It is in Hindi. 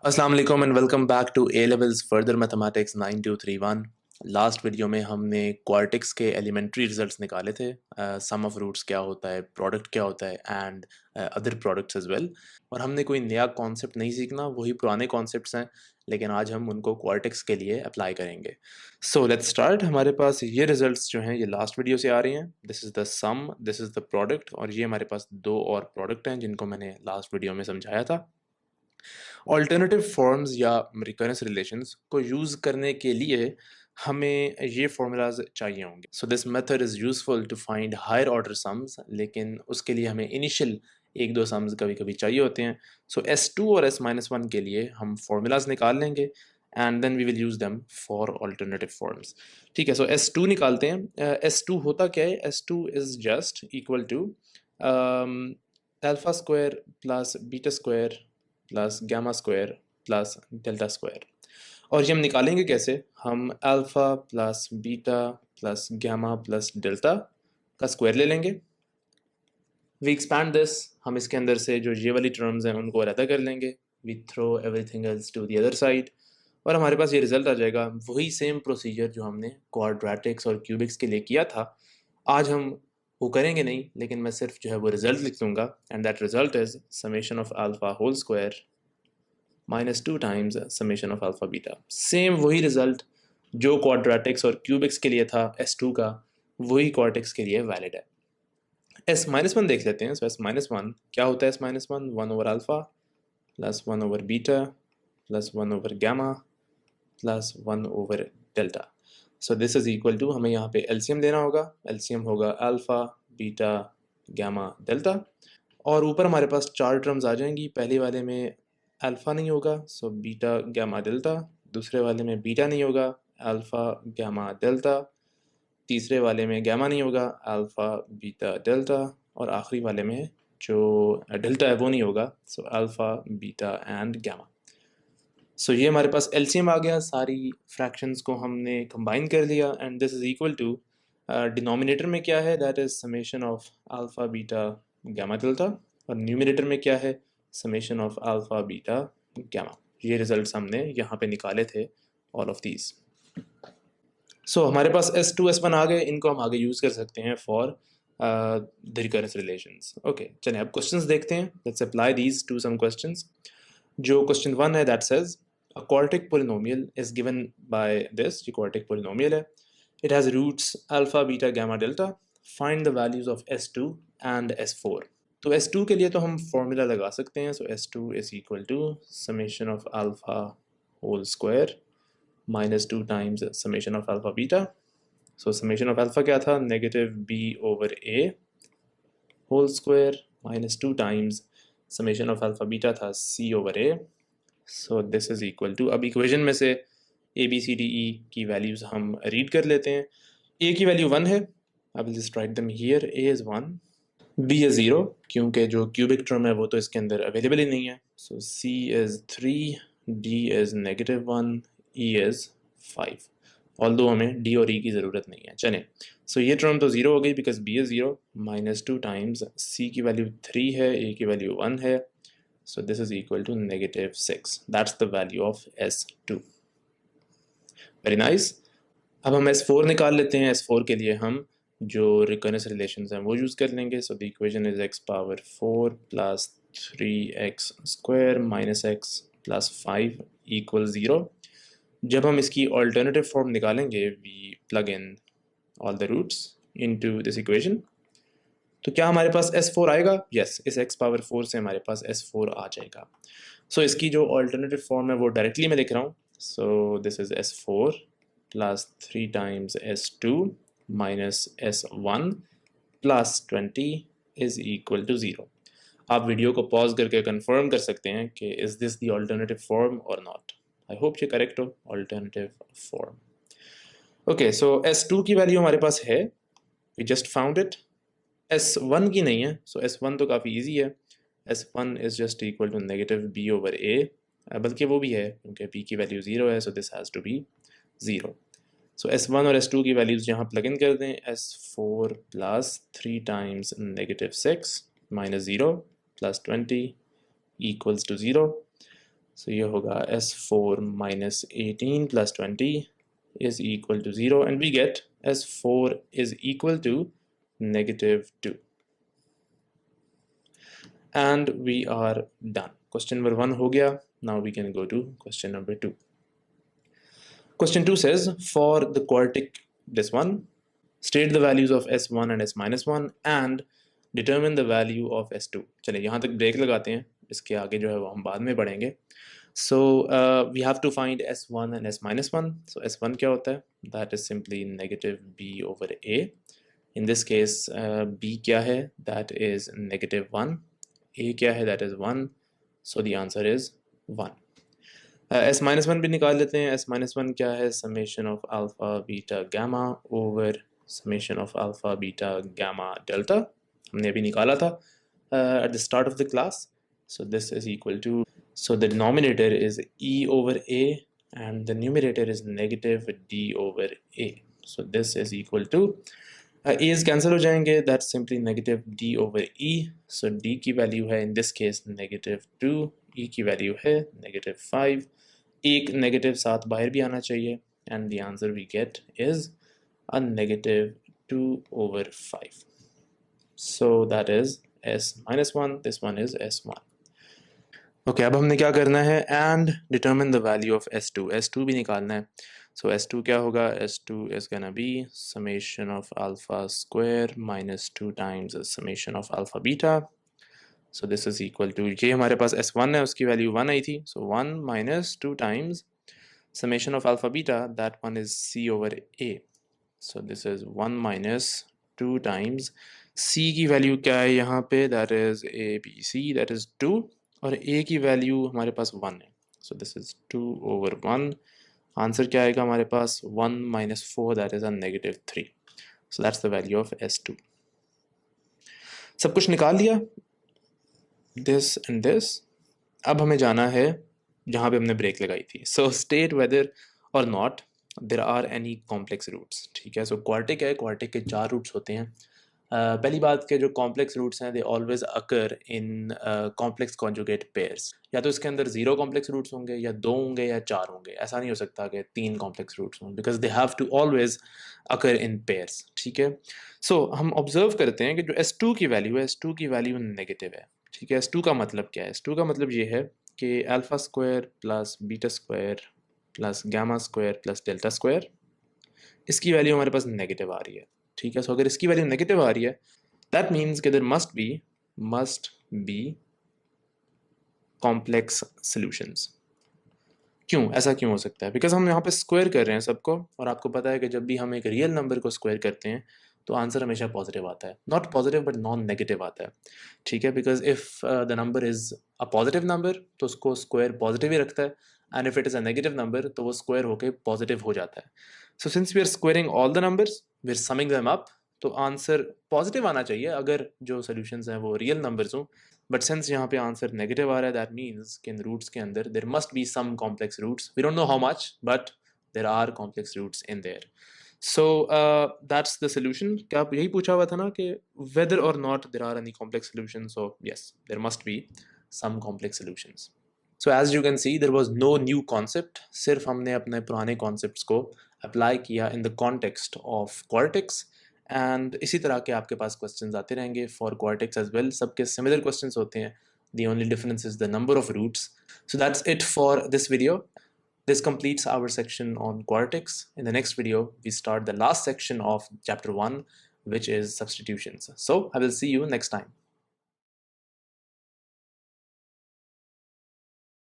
अस्सलाम वालेकुम and welcome back to A levels further mathematics 9231। Last video में हमने क्वार्टिक्स के एलिमेंट्री रिजल्ट्स निकाले थे। सम ऑफ रूट्स क्या होता है, प्रोडक्ट क्या होता है and other products as well. और हमने कोई नया कॉन्सेप्ट नहीं सीखना, वही पुराने कॉन्सेप्ट्स हैं, लेकिन आज हम उनको क्वार्टिक्स के लिए अप्लाई करेंगे। So let's start. हमारे पास ये रिजल्ट्स जो हैं ये लास्ट वीडियो से आ रही हैं। This is the sum, this is the product, और ये हमारे पास दो और प्रोडक्ट हैं जिनको मैंने लास्ट वीडियो में समझाया था। ऑल्टरनेटिव फॉर्म्स या रिकरेंस रिलेशंस को यूज़ करने के लिए हमें ये फार्मूलाज चाहिए होंगे। So this method is useful to find higher order sums, लेकिन उसके लिए हमें इनिशियल एक दो सम्स कभी कभी चाहिए होते हैं। सो S2 और S-1 के लिए हम फार्मूलाज निकाल लेंगे and then we will use them for alternative forms. ठीक है, सो S2 निकालते हैं। S2 होता क्या है? S2 is just equal to alpha square plus beta square plus gamma square plus delta square. और ये हम निकालेंगे कैसे? हम alpha plus beta plus gamma plus delta का स्क्वायर ले लेंगे। वी एक्सपैंड दिस, हम इसके अंदर से जो ये वाली टर्म्स हैं उनको अलग कर लेंगे। We throw everything else to the other side और हमारे पास ये रिजल्ट आ जाएगा। वही सेम प्रोसीजर जो हमने क्वाड्रेटिक्स और क्यूबिक्स के लिए किया था, आज हम वो करेंगे नहीं, लेकिन मैं सिर्फ जो है वो रिजल्ट लिख दूंगा। And that result is summation of alpha whole square -2 times summation of alpha beta. Same वही रिजल्ट जो क्वाड्रेटिक्स और क्यूबिक्स के लिए था S2 का, वही क्वाड्रेटिक्स के लिए वैलिड है। S-1 देख लेते हैं। सो S-1 क्या होता है? S-1 1 over alpha plus 1 over beta plus 1 over gamma plus 1 over delta. So this is equal to, हमें यहाँ पे एलसीएम लेना होगा। एलसीएम होगा अल्फा बीटा गामा डेल्टा, और ऊपर हमारे पास चार टर्म्स आ जाएंगी। पहले वाले में अल्फ़ा नहीं होगा, सो बीटा गामा डेल्टा। दूसरे वाले में बीटा नहीं होगा, अल्फ़ा गामा डेल्टा। तीसरे वाले में गामा नहीं होगा, अल्फ़ा बीटा डेल्टा। और आखिरी वाले में जो डेल्टा है वो नहीं होगा, so alpha beta and gamma. So ये हमारे पास एलसीएम आ गया। सारी फ्रैक्शंस को हमने कंबाइन कर लिया and this is equal to, denominator में क्या है? That is summation of alpha beta gamma delta, और न्यूमिनेटर में क्या है? Summation of alpha beta gamma. ये रिजल्ट्स हमने यहाँ पे निकाले थे, ऑल ऑफ दीज। सो हमारे पास S2 S1 आ गए, इनको हम आगे यूज़ कर सकते हैं for the recurrence relations. Okay, चलिए अब क्वेश्चंस देखते हैं। Let's apply these to some questions. जो क्वेश्चन 1 है, that says a quadratic polynomial is given by this. ये क्वाड्रेटिक पोलिनोमियल है, it has roots alpha beta gamma delta, find the values of S2 and S4। तो S2 के लिए तो हम फॉर्मूला लगा सकते हैं। So S2 is equal to summation of alpha whole square -2 times summation of alpha beta. So summation of alpha क्या था? -b/a whole square -2 times summation of alpha beta था c/a। So this is equal to, अब इक्वेशन में से A B C D E की वैल्यूज हम रीड कर लेते हैं। ए की वैल्यू 1 है, I will just write them here. A is 1, B is 0 क्योंकि जो क्यूबिक टर्म है वो तो इसके अंदर अवेलेबल ही नहीं है। So C is 3, D is -1, E is 5। Although हमें डी और ई की ज़रूरत नहीं है। चलें, सो ये टर्म तो 0 हो गई because B is 0, -2 times C की वैल्यू 3 है, ए की वैल्यू 1 है। So this is equal to -6. That's the value of S2. Very nice. अब हम S4 निकाल लेते हैं। S4 के लिए हम जो रिकरेंस रिलेशंस हैं वो यूज़ कर लेंगे। So the equation is x⁴ plus 3x square minus x plus 5 equals 0. जब हम इसकी alternative form निकालेंगे, we plug in all the roots into this equation. तो क्या हमारे पास S4 आएगा? यस, इस x⁴ से हमारे पास S4 आ जाएगा। सो इसकी जो ऑल्टरनेटिव फॉर्म है वो डायरेक्टली मैं लिख रहा हूँ। So this is S4 plus 3 times S2 minus S1 plus 20 is equal to 0। आप वीडियो को पॉज करके कंफर्म कर सकते हैं कि is this the alternative form और नॉट। आई होप ये करेक्ट हो, ऑल्टरनेटिव फॉर्म। ओके, सो S2 की वैल्यू हमारे पास है, we just found it. S1 की नहीं है, सो S1 तो काफ़ी इजी है। S1 is just equal to -b/a, बल्कि वो भी है क्योंकि b की वैल्यू 0 है, so this has to be 0। So S1 और S2 की वैल्यूज़ यहाँ प्लग इन कर दें। S4 plus 3 times -6 minus 0 plus 20 equals to 0। So ये होगा S4 minus 18 plus 20 is equal to 0, and we get S4 is equal to -2. And we are done. Question number 1 हो गया. Now we can go to question number 2. Question 2 says, for the quartic this one, state the values of S1 and S minus 1 and determine the value of S2. चलिए यहाँ तक ब्रेक लगाते हैं, इसके आगे जो है वो हम बाद में पढ़ेंगे. So we have to find S1 and S minus 1. So S1 क्या होता है? That is simply negative B over A. In this case B क्या है? That is -1. A क्या है? That is 1. So the answer is 1. S minus 1 भी निकाल लेते हैं. S minus 1 क्या है? Summation of alpha beta gamma over summation of alpha beta gamma delta. हमने अभी निकाला था at the start of the class. So this is equal to, so the denominator is E over A and the numerator is negative D over A. So this is equal to A's cancel हो जाएंगे. That's simply negative D over E. So D की value है in this case -2, E की value है -5. एक नेगेटिव साथ बाहर भी आना चाहिए, and the answer we get is a -2 over 5. So that is S minus 1. This one is S1. Okay, अब हमने क्या करना है? And determine the value of S2. S2 भी निकालना है. So S2 क्या होगा? S2 is gonna be summation of alpha square minus 2 times the summation of alpha beta. So this is equal to, ये हमारे पास S1 है, उसकी वैल्यू 1 आई थी. So 1 minus 2 times summation of alpha beta, that one is C over A. So this is 1 minus 2 times C की वैल्यू क्या है यहाँ पे? That is ABC, that is 2. और A की वैल्यू हमारे पास 1 है. So this is 2 over 1. Answer क्या आएगा हमारे पास? 1 minus 4, that is a -3. So that's the value of S2. सब कुछ निकाल लिया, this and this. अब हमें जाना है जहाँ पे हमने ब्रेक लगाई थी. So state whether or not there are any complex roots. ठीक है. So quartic है, quartic के 4 roots होते हैं. पहली बात के जो कॉम्प्लेक्स रूट्स हैं, they always occur in complex conjugate pairs. या तो इसके अंदर 0 कॉम्प्लेक्स रूट्स होंगे, या 2 होंगे, या 4 होंगे. ऐसा नहीं हो सकता कि 3 कॉम्प्लेक्स रूट्स हों, because they have to always occur in pairs. ठीक है. सो हम ऑब्जर्व करते हैं कि जो S2 की वैल्यू है, S2 की वैल्यू नेगेटिव है. ठीक है. S2 का मतलब क्या है? S2 का मतलब ये है कि alpha square plus beta square plus gamma square plus delta square, इसकी वैल्यू हमारे पास नेगेटिव आ रही है. ठीक है. सो अगर इसकी वैल्यू नेगेटिव आ रही है, दैट मीन्स कि there must be complex solutions. क्यों? ऐसा क्यों हो सकता है? बिकॉज हम यहाँ पे स्क्वायर कर रहे हैं सबको, और आपको पता है कि जब भी हम एक रियल नंबर को स्क्वायर करते हैं तो आंसर हमेशा पॉजिटिव आता है. Not positive but non negative आता है. ठीक है. Because if the number is a positive number तो उसको स्क्वायर पॉजिटिव ही रखता है, and if it is a negative number तो वो स्क्वायर होके पॉजिटिव हो जाता है. So since we are squaring all the numbers, we are summing them up, तो आंसर पॉजिटिव आना चाहिए अगर जो सोल्यूशंस हैं वो रियल नंबर्स हों. बट सिंस यहाँ पे आंसर नेगेटिव आ रहा है, दैट मीन्स कि इन रूट्स के अंदर there must be some complex roots. We don't know how much, but there are complex roots in there. So that's the solution. क्या आप यही पूछा हुआ था ना कि वेदर और not there are any complex solution? So yes, there must be some complex solutions. So as you can see, there was no new concept. सिर्फ हमने अपने पुराने कॉन्सेप्ट्स को अप्लाई किया in the context of quartics. And इसी तरह के आपके पास क्वेश्चंस आते रहेंगे फॉर क्वार्टिक्स एज वेल. सबके सिमिलर क्वेश्चंस होते हैं. The only difference is the number of roots. So that's it for this video. This completes our section on quartics. In the next video, we start the last section of chapter 1, which is substitutions. So I will see you next time.